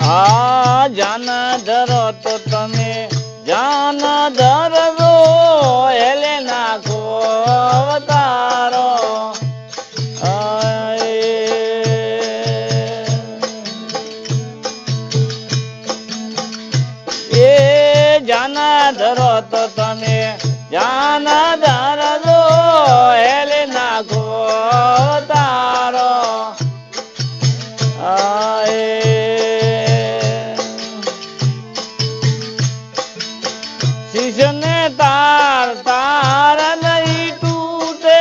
આ જાન ધરો તો તમે જાન ધરજો એલે નાખો અવતારો એ જાન ધરો તો તમે જાન ધરજો એલે નાખો અવતારો શિષ્યને તાર તાર નહીં તૂટે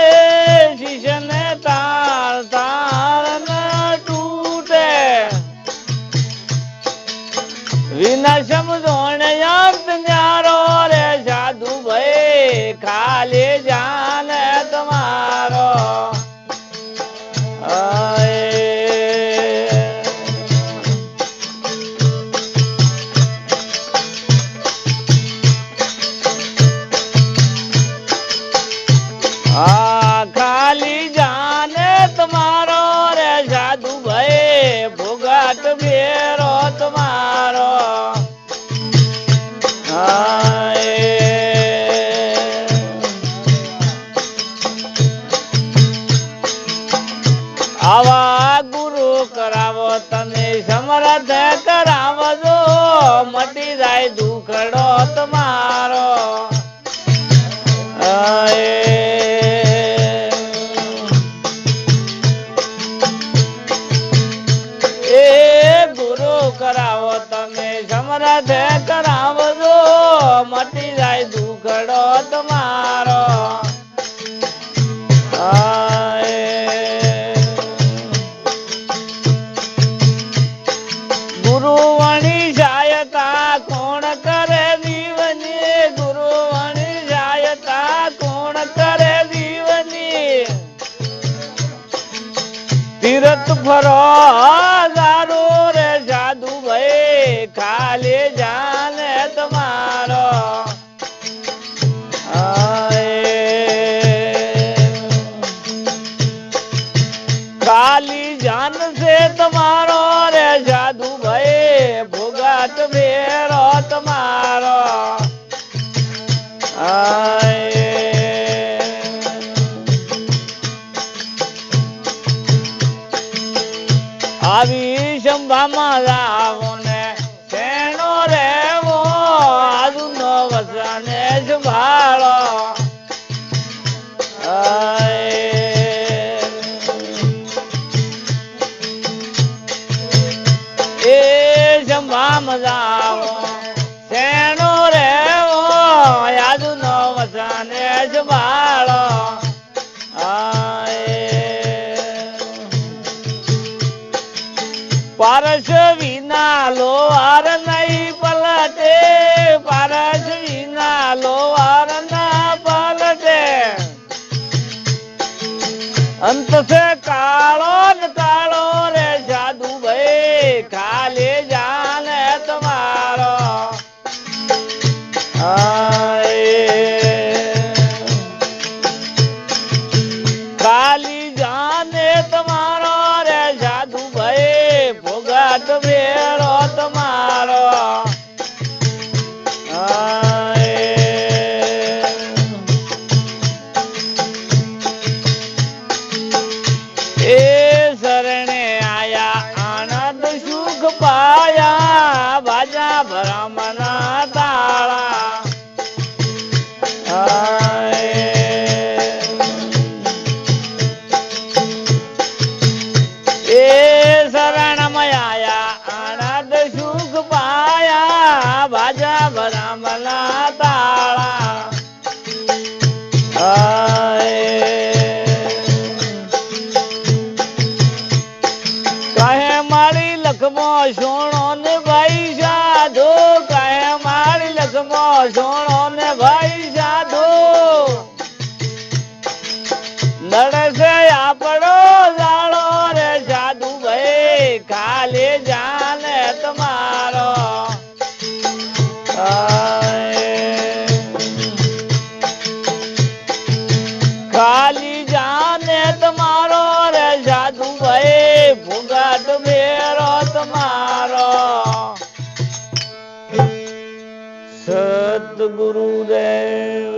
શિષ્યને તાર તાર ન તૂટે વિના સમજોણે અંત ન્યારો રે સાધુ ભાઈ ખાલી જાને તમારો ખાલી જાને તમારો રે સાધુ ભાઈ ભોગાટ ભેરો તમારો આવા ગુરુ કરાવો તમે સમર્થ કરાવજો મટી જાય દુખડો તમારો કરાવો તમે સમર્થ કરાવજો મટી જાય દુખડો તમારો ગુરુ વણી જાયતા કોણ કરે જીવની ગુરુ વણી જાયતા કોણ કરે જીવની તીરથ ફરો હજારો રે સાધુ ભાઈ ખાલી જાને તમારો ખાલી જાન છે તમારો રે સાધુ ભાઈ ભોગાટ ભેરો તમારો આવી સંભામાં રાવો ને શેનો રેવો આજુનો વસાને સંભાળો એ સંભામાં રાવો શેનો રેવો આજુનો વસાને સંભાળો પારસ વિના લોહાર નહીં પલટે પારસ વિના લોહાર ના પલટે અંત છે કાળો ને કાળો રે સાધુ ભાઈ ખાલી જાને તમારો ખાલી જાને તમારો રે સાધુ ભાઈ ભોગાટ ભેરો તમારો એ શરણે આયા આનંદ સુખ પાયા બાજા ભરમના તાળા એ શરણમય આયા આનંદ સુખ પાયા બાજા ભરમના તાળા કહે મારી લખમો સોણો ને ભાઈ સાધુ કહે મારી લખમો સોણો ને ભાઈ સાધુ લડે છે આપણો જાળો રે સાધુ ભાઈ ખાલી જાને તમારો ખાલી જાને તમારો રે સાધુ ભાઈ ભૂગાટ ભેરો તમારો સદગુરુ દેવ